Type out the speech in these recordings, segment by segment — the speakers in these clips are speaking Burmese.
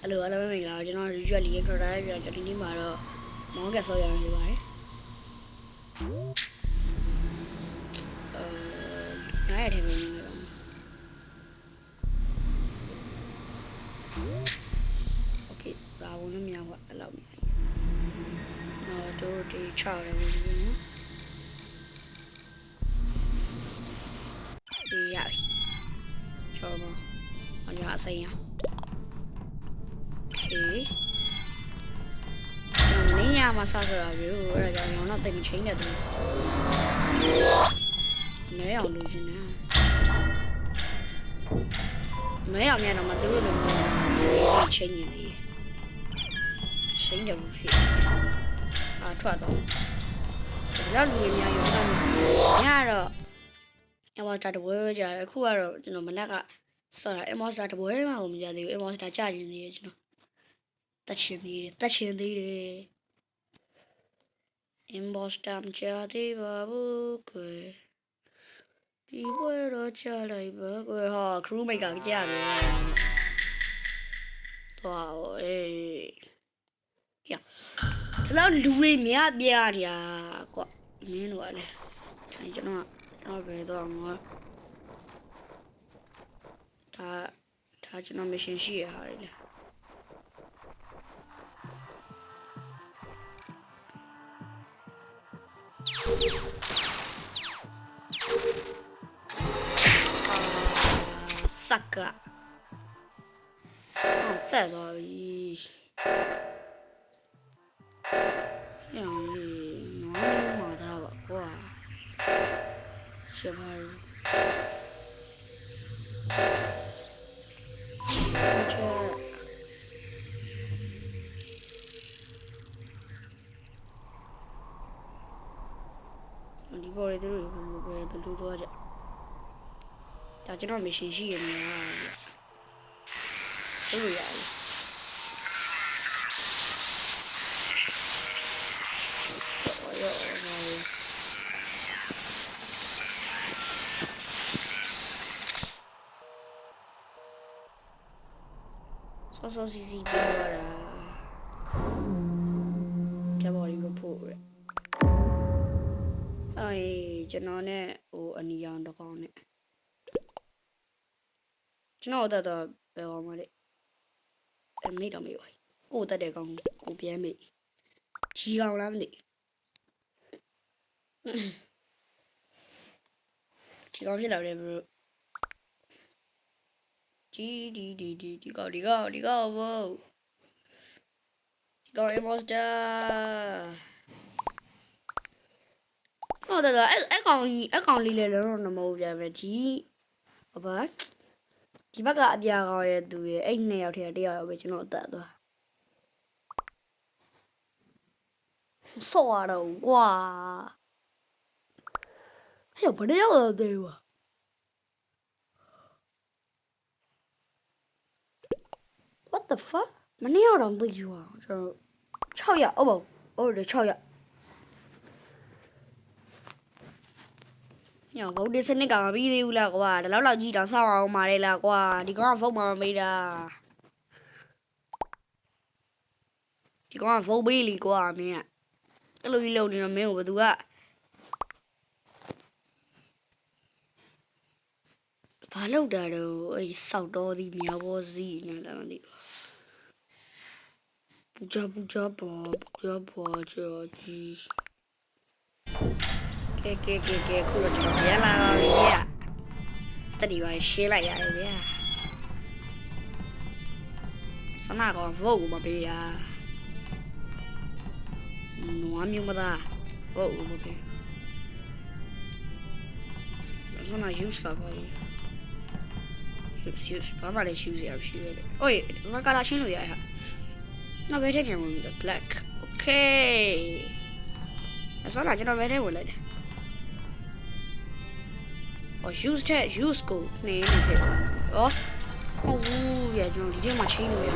Hello, hello, mình là cho nó usually cái đó là cho đi mà rồi món cà phê rồi thì vậy. Nói thì mình ok, vào nó nhau vậy là nó tôi thì chào là mình nhé. Đi dạo cho mà anh ra xây nha. Okay. Nếu nhà mà sao rồi ví dụ là cho nó tìm chính được thì nếu ông được chứ nè nếu ông nhà nào mà tôi được chính gì đi chính được thì thoát đâu rất nhiều nhà dùng thân nhà rồi em vào trả được giờ khu rồi nó mình đã sợ là em vào trả được mà không giờ thì em vào trả trả gì chứ nó ta chuyện đi em vào trả trả đi vào cười đi với đó trả lại vào cười họ crew mấy cái trả rồi wow ê ya là lùi mía bia à quá mía nữa này thấy cho nó về đó mà ta cho nó mới xin xí à này Saka再到一样你哪有嘛他吧哇小孩儿ဒီပေါ်လေသူတို့ဘယ်လိုသွားကြဒါကျွန်တော်မရှင်ရှိရနေတာအဲ့လိုရတယ်ဆောစီစီပြောတာကဘော်လီကိုပို့ရအဲ့ကျွန်တော်နဲ့ဟိုအနီရောင်တစ်ကောင်နဲ့ကျွန်တော်တက်တော့ဘယ်ကောင်မလဲမိတ်တော့မေးပါကိုတက်တဲ့ကောင်ကိုပြန်မေးကြီးကောင်လားမသိကြီးကောင်ဖြစ်လာတယ်ဘရိုဒီကောင်ဘောဒီကောင်အမောစတာဟုတ်တယ်အဲ့ကောင်လေးလည်းလုံးတော့မဟုတ်ပြန်ပဲဒီဘာဒီဘက်ကအပြာကောင်ရဲ့သူရဲ့အဲ့နှစ်ယောက်ထဲတယောက်ပဲကျွန်တော်အသက်သွားဆော့ရတော့ကွာဟဲ့ဘယ်ရောက်တော့သေးကွာWhat the fuck မနေ့ရောက်တော့မသိဘူးอ่ะကျွန်တော်6ရက်ဟုတ်တယ်6ရက်ညဗုဒ္ဓစနစ်ကမပြီးသေးဘူးလားကွာဒီလောက်ကြီးတော့စောင့်အောင်မာလေလားကွာဒီကောင်ကဖုန်းမမေးတာဒီကောင်ကဖုန်းပေးလीကွာမင်းကအဲ့လိုကြီးလုံနေတော့မင်းကိုဘယ်သူကဘာလုပ်တာတော့အဲ့စောက်တော်သည်မြောက်ဘောစီနေတာမသိဘူးပူကြဘောကြောကြီးကဲခုတော့ကျွန်တော်ပြန်လာပါပြီဗျာစတဒီပါရှင်းလိုက်ရတယ်ဗျာစနာကောင်ဗုတ်ကိုမပေးတာနွားမျိုးမသားဗုတ်ကိုမပေးစနာ use ကပါလေ use ဘာမှလည်း use ရရှိရတယ်။အိုးငါကလာချင်းလို့ရရ။နော်ဘယ်တဲ့ကြံဝင်လဲ black okay အဲ့ဆိုလာကျွန်တော်ဘယ်တဲ့ဝင်လိုက်တယ်။အော် use တဲ့ use ကိုနေနေခဲ့။အော်ဟုတ်ဘူးပြကျွန်တော်ဒီထဲမှာချင်းလို့ရ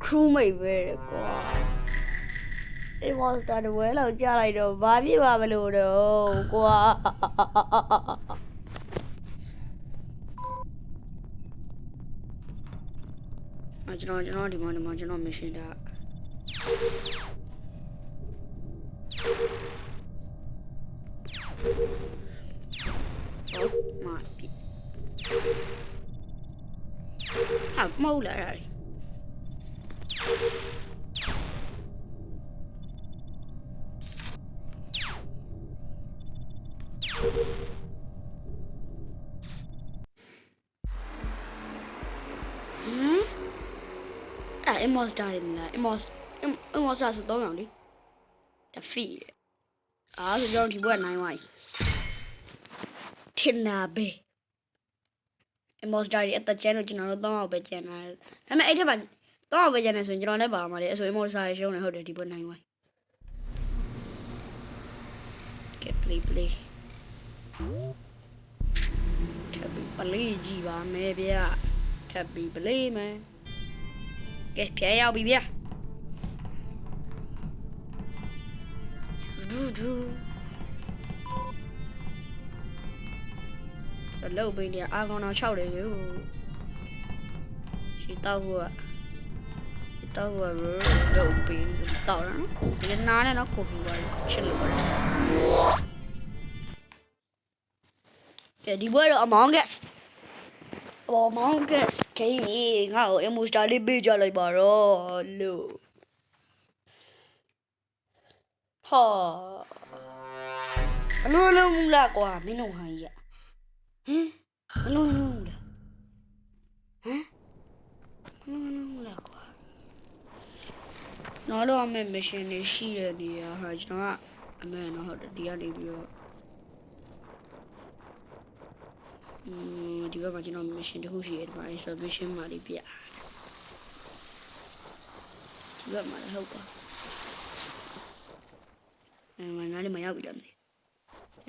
။crew mate ပဲကွာ အေးမော်စတာတဝဲလောက်ကြားလိုက်တော့ဘာပြစ်ပါမလို့တော့ကွာကျွန်တော်ဒီမှာကျွန်တော်မရှင်းတာမာပြီဟာမဟုတ်လားအဲ့အမော့စတာရမလားအမော့စတာဆိုတော့ရောင်လေတဖီဆိုကျွန်တော်ဒီဘက်နိုင်ဝိုင်းထင်နာပဲအမော့စတာရအတချဲလို့ကျွန်တော်တို့တော့အောင်ပဲကျန်တာဒါပေမဲ့အဲ့ထက်ပါတော့အောင်ပဲကျန်နေဆိုရင်ကျွန်တော်လည်းပါမှာလေအဲ့ဆိုအမော့စတာရရှုံးနေဟုတ်တယ်ဒီဘက်နိုင်ဝိုင်းကဲ play ထပ်ပြီး play ကြည့်ပါမယ်ဗျာထပ်ပြီး play မယ်ကဲပြန်ရောက်ပြီဗျာဒူလောက်ပင်းနေအာကောင်တော်6တယ်ဗျာရှိတော့ဟိုလောက်ပင်းတော့နော်စီနာနဲ့နော်ကိုဖီပါချစ်လို့ပါတယ်ကဲဒီဘွဲတော့အမောင်းကခေငါ့ကိုအမိုစတာလေးပေးကြလိုက်ပါတော့လို့ဟာအလုံးမလားကွာမင်းတို့ဟန်ကြီးဟမ်အလုံးလားဟမ်အလုံးလားကွာနော်တော့အမေမရှင်နေရှိတဲ့နေရာဟာကျွန်တော်ကအမေနော်ဟုတ်တယ်ဒီကနေပြီးတော့ဒီဘက်မှာကျွန်တော် mission တစ်ခုရှိရတယ်ဒီမှာ mission မှာလေးပြဒီဘက်မှာလည်းဟုတ်ပါမနားလေးမရောက်ပြီတော့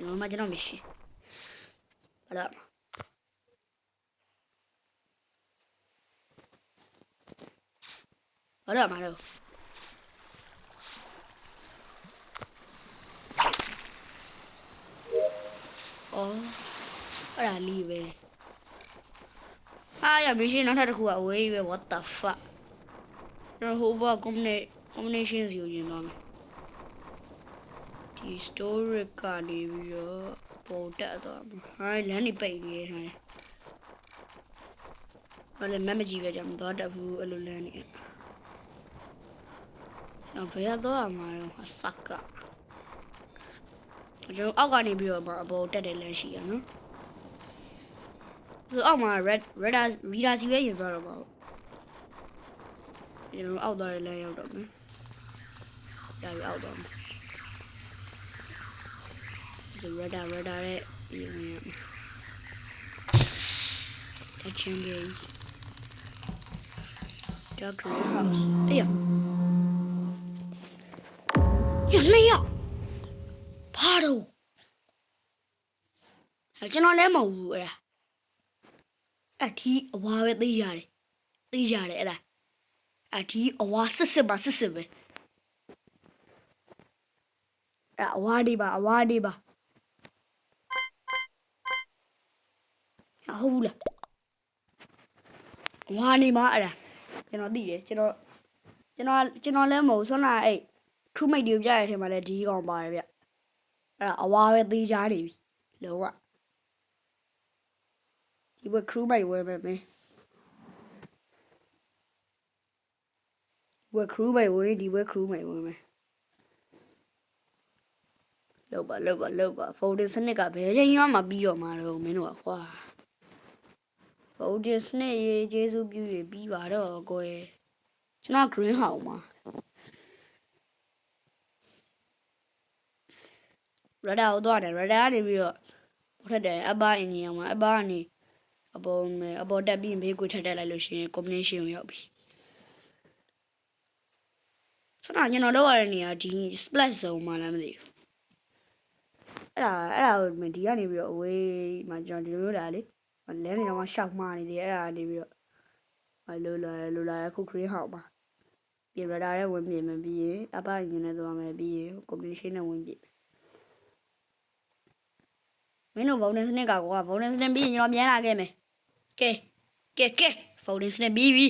ကျွန်တော် mission ဘာလို့မလို့အဲ့ဒါလီပဲရမရှိနောက်ထပ်တစ်ခုကအဝေးပဲ what the fuck ကျွန်တော်ဟိုဘ combination စီကိုရင်သွားမယ်ဒီ story ကနေပြီးတော့ပေါ်တက်သွားမှာလမ်းနေပိတ်နေတယ်ဘာလဲမမကြီးပဲကြောင့်သွားတက်ဘူးအဲ့လိုလမ်းနေတော့ဘယ်တော့မှတော့စက်ကကျွန်တော်အောက်ကနေပြီးတော့အပေါ်တက်တဲ့လမ်းရှိရနော်ဆိုအောက်မှာ reader စီပဲရင်သွားတော့ပါကျွန်တော်အောက်သွားတဲ့လမ်းရောက်တော့မယ်ရပြီအောက်သွားမယ်ဒီ reader ရဲ့ဒီဝင်တချင်ကြီး Doctor House အေးရနှစ်ယောက်ဘာတော့ကျွန်တော်လည်းမဟုတ်ဘူးအဲ့ဒါအဒီအဝါပဲသိရတယ်အဲ့ဒါအဒီအဝါစစ်ပဲအဝါဒီပါဟုတ်ဘူးလားအဝါနေမှာအဲ့ဒါကျွန်တော်သိတယ်ကျွန်တော်လည်းမဟုတ်ဆွမ်းလာအဲ့ crewmate တွေပြရတဲ့ထဲမှာလည်းဒီကောင်ပါတယ်ဗျအဲ့ဒါအဝါပဲသိကြနေပြီလောကဒီဘက် crewmate ဝဲမယ်ဒီဘက် crewmate ဝဲမယ်လောက်ပါဖုန်းစနစ်ကဘယ်ချိန်မှမပြီးတော့မှာတော့မင်းတို့ကကွာဖုန်းစနစ်ရေးကျေးဇူးပြုရပြီးပါတော့ကိုယ်ကျွန်တော် green house မှာရဒါကိုသွားတယ်ရဒါကနေပြီးတော့ထက်တယ်အဘအင်ဂျင်မှာအဘကနေအပေါ်တက်ပြီးဘေးကိုထက်တက်လိုက်လို့ရှိရင် combination ကိုရောက်ပြီဆိုတော့ကျွန်တော်လောက်ရတဲ့နေရာဒီ splash zone မှာလည်းမသိဘူးအဲ့ဒါကိုဒီကနေပြီးတော့အဝေးမှာကျွန်တော်ဒီလိုလာလေလဲနေတော့မှရှောက်မှားနေတယ်အဲ့ဒါနေပြီးတော့လိုလာခုခရီးဟောက်ပါ ပြီးရတာရဲ့ဝင်ပြင်မယ်ပြီးရင်အပရင်းနဲ့သွားမယ်ပြီးရင် combination နဲ့ဝင်ပြင်မင်းတို့ဘုံနဲ့စနစ်ကကွာဘုံနဲ့စနစ်ပြီးရင်ကျွန်တော်ပြန်လာခဲ့မယ်ကဲဘုံနဲ့စနစ်ပြီးပြီ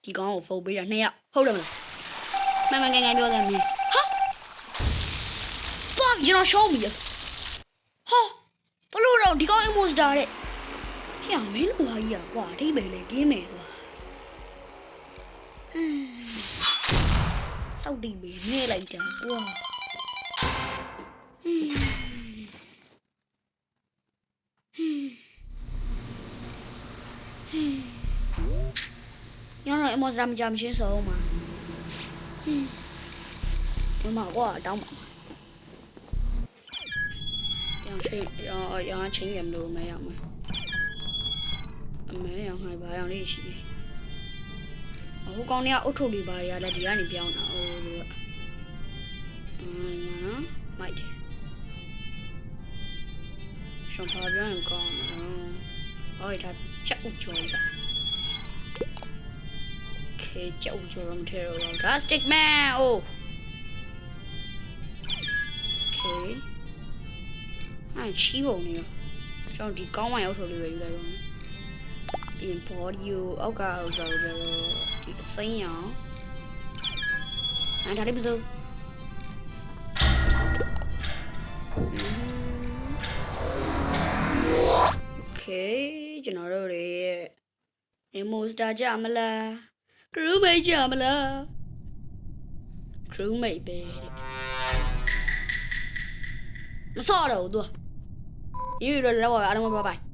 ဒီကောင်ကိုဖုန်းပေးတာ2ယောက်ဟုတ်တယ်မလားမှန်ငယ်ပြောတယ်မင်းဟာတော့ကျွန်တော် show မိရဟာဘလို့တော့ဒီကောင် monster တဲ့ဟဲ့မင်းတို့ဟာကြီးကွာအထိပဲလေကင်းမယ်ကွာစောက်တိပဲနေလိုက်တာကွာညတော့အမောစရာမကြမရှင်းဆုံးမှာမမကွာတောင်းပါရောင်းချင်းရမလို့မရမယ်အမေရောင်းဟိုင်ဘာရောင်းလေးရှိတယ်ဟိုကောင်ကအုတ်ထုတ်တွေပါရလည်းဒီကနေပြောင်းတာဟိုလိုနော်မိုက်တယ်ရှောင်းပါပြန်ကောင်းအော်ဒါချက်ဥကျော်တာโอเคချက်ဥကျော်တော့မထဲတော့ဘူးဒါ stick man အိုးโอเคချီးပုံနေကျွန်တော်ဒီကောင်းဝိုင်အုတ်ထုတ်လေးပဲယူလိုက်တော့ပြီးရင် body ကိုအောက်ကဥစ္စာကိုကျတော့ဒီအစိမ်းရောဒါလေးပစိုးโอเคကျွန်တော်တို့ရဲ့ monster ကြမလား crewmate ကြမလား crewmate ပဲမစော့တော့ဘူးသူရေရလောက်ပါအားလုံးပဲ拜拜